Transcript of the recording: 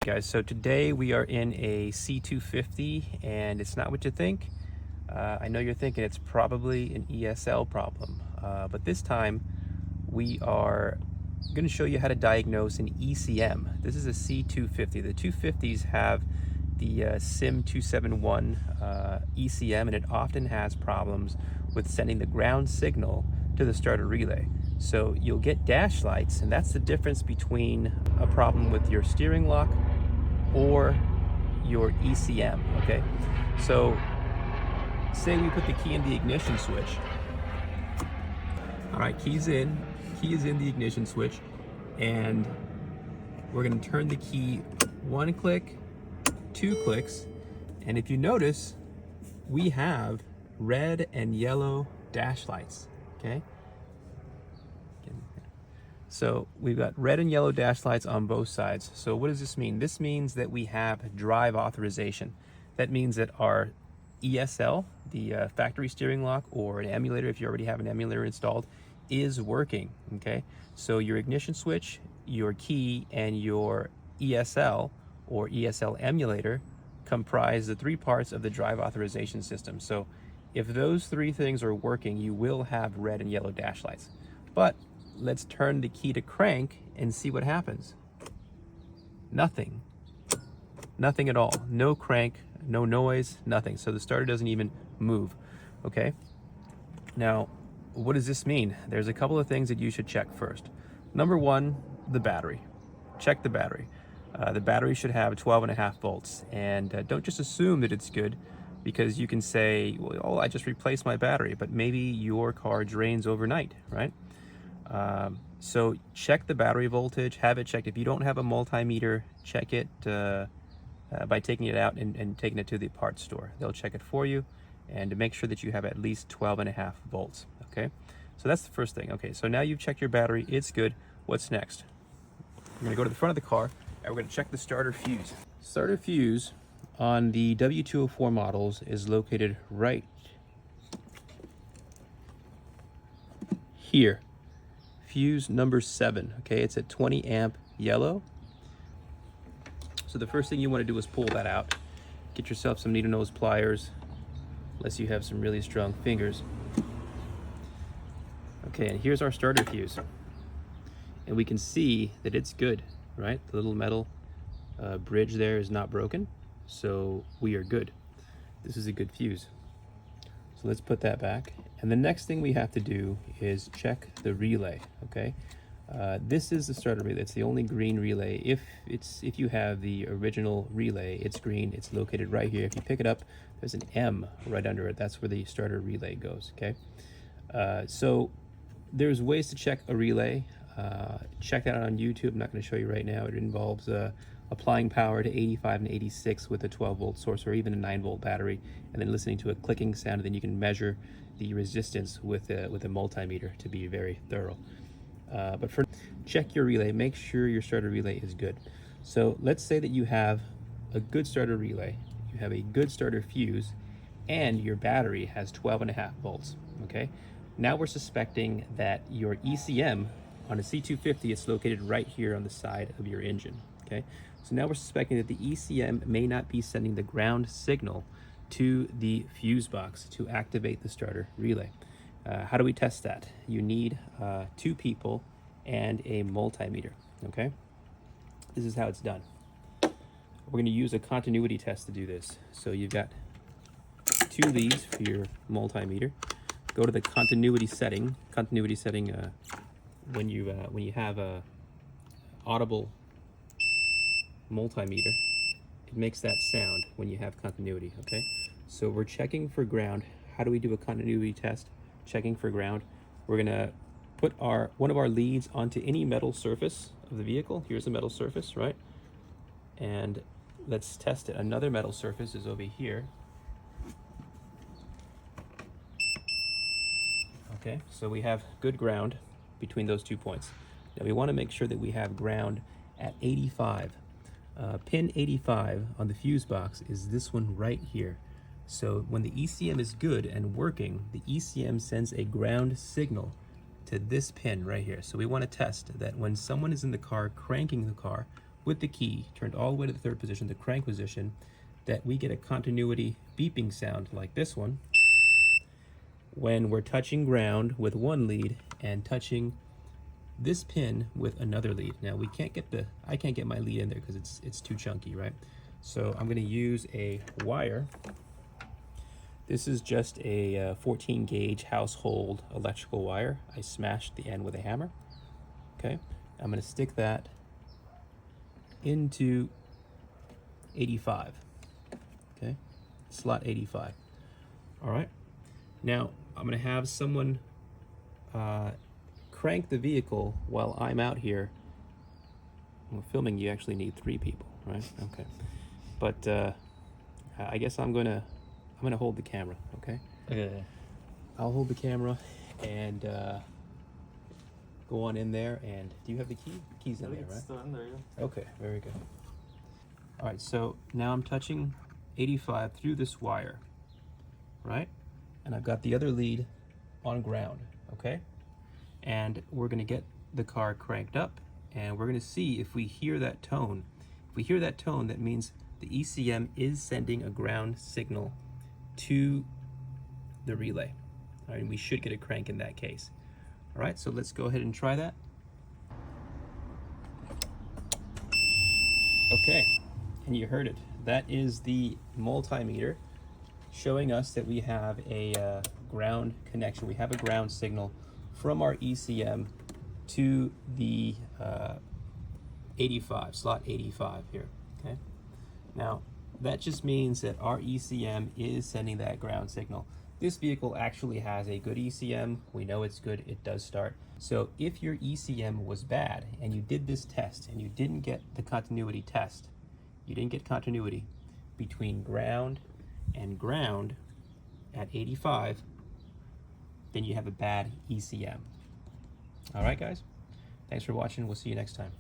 Guys, so today we are in a C250 and it's not what you think. I know you're thinking it's probably an ESL problem, but this time we are going to show you how to diagnose an ECM. This is a C250. The 250s have the SIM271 ECM, and it often has problems with sending the ground signal to the starter relay. So you'll get dash lights, and that's the difference between a problem with your steering lock or your ECM, okay? So say we put the key in the ignition switch. All right, key is in the ignition switch, and we're gonna turn the key 1 click, 2 clicks, and if you notice, we have red and yellow dash lights, okay? So we've got red and yellow dash lights on both sides. So what does this mean? This means that we have drive authorization. That means that our ESL, the factory steering lock, or an emulator, if you already have an emulator installed, is working, okay? So your ignition switch, your key, and your ESL or ESL emulator comprise the 3 parts of the drive authorization system. So if those 3 things are working, you will have red and yellow dash lights. But let's turn the key to crank and see what happens. Nothing. Nothing at all. No crank, no noise, nothing. So the starter doesn't even move, okay? Now, what does this mean? There's a couple of things that you should check first. Number 1, the battery. Check the battery. The battery should have 12.5 volts, and don't just assume that it's good, because you can say, well, oh, I just replaced my battery, but maybe your car drains overnight, right? So check the battery voltage, have it checked. If you don't have a multimeter, check it by taking it out and taking it to the parts store. They'll check it for you, and to make sure that you have at least 12.5 volts, okay? So that's the first thing. Okay, so now you've checked your battery, it's good. What's next? We're gonna go to the front of the car, and we're gonna check the starter fuse. Starter fuse on the W204 models is located right here. Fuse number 7, okay? It's at 20 amp yellow. So the first thing you want to do is pull that out. Get yourself some needle nose pliers, unless you have some really strong fingers. Okay, and here's our starter fuse. And we can see that it's good, right? The little metal bridge there is not broken, so we are good. This is a good fuse. So let's put that back. And the next thing we have to do is check the relay, okay? This is the starter relay. It's the only green relay. If you have the original relay, it's green. It's located right here. If you pick it up, there's an M right under it. That's where the starter relay goes, okay? So there's ways to check a relay. Check that out on YouTube. I'm not going to show you right now. It involves applying power to 85 and 86 with a 12-volt source or even a 9-volt battery, and then listening to a clicking sound, and then you can measure the resistance with a multimeter to be very thorough. But for check your relay, make sure your starter relay is good. So let's say that you have a good starter relay, you have a good starter fuse, and your battery has 12.5 volts, okay? Now we're suspecting that your ECM on a C250, it's located right here on the side of your engine, okay? So now we're suspecting that the ECM may not be sending the ground signal to the fuse box to activate the starter relay. How do we test that? You need 2 people and a multimeter, okay? This is how it's done. We're gonna use a continuity test to do this. So you've got 2 leads for your multimeter. Go to the continuity setting. When you have a audible multimeter, it makes that sound when you have continuity, okay? So we're checking for ground. How do we do a continuity test? Checking for ground. We're gonna put one of our leads onto any metal surface of the vehicle. Here's a metal surface, right? And let's test it. Another metal surface is over here. Okay, so we have good ground between those 2 points. Now we want to make sure that we have ground at 85. Pin 85 on the fuse box is this one right here. So when the ECM is good and working, the ECM sends a ground signal to this pin right here. So we want to test that when someone is in the car cranking the car, with the key turned all the way to the third position, the crank position, that we get a continuity beeping sound like this one when we're touching ground with one lead and touching this pin with another lead. Now we can't get I can't get my lead in there because it's too chunky, right? So I'm going to use a wire. This is just a 14 gauge household electrical wire. I smashed the end with a hammer. Okay, I'm going to stick that into 85. Okay, slot 85. All right, now I'm going to have someone crank the vehicle while I'm out here. When we're filming, you actually need 3 people, right? Okay, but I guess I'm gonna hold the camera. Okay. Okay. I'll hold the camera and go on in there. And do you have the key? The key's in there, right? It's still in there, yeah. Okay, very good. All right, so now I'm touching 85 through this wire, right? And I've got the other lead on ground, okay? And we're gonna get the car cranked up and we're gonna see if we hear that tone. If we hear that tone, that means the ECM is sending a ground signal to the relay. All right, and we should get a crank in that case. All right, so let's go ahead and try that. Okay, and you heard it. That is the multimeter showing us that we have a ground connection. We have a ground signal from our ECM to the 85, slot 85 here, okay? Now, that just means that our ECM is sending that ground signal. This vehicle actually has a good ECM. We know it's good, it does start. So if your ECM was bad and you did this test and you didn't get the continuity test, you didn't get continuity between ground and ground at 85, then you have a bad ECM. All right, guys, thanks for watching. We'll see you next time.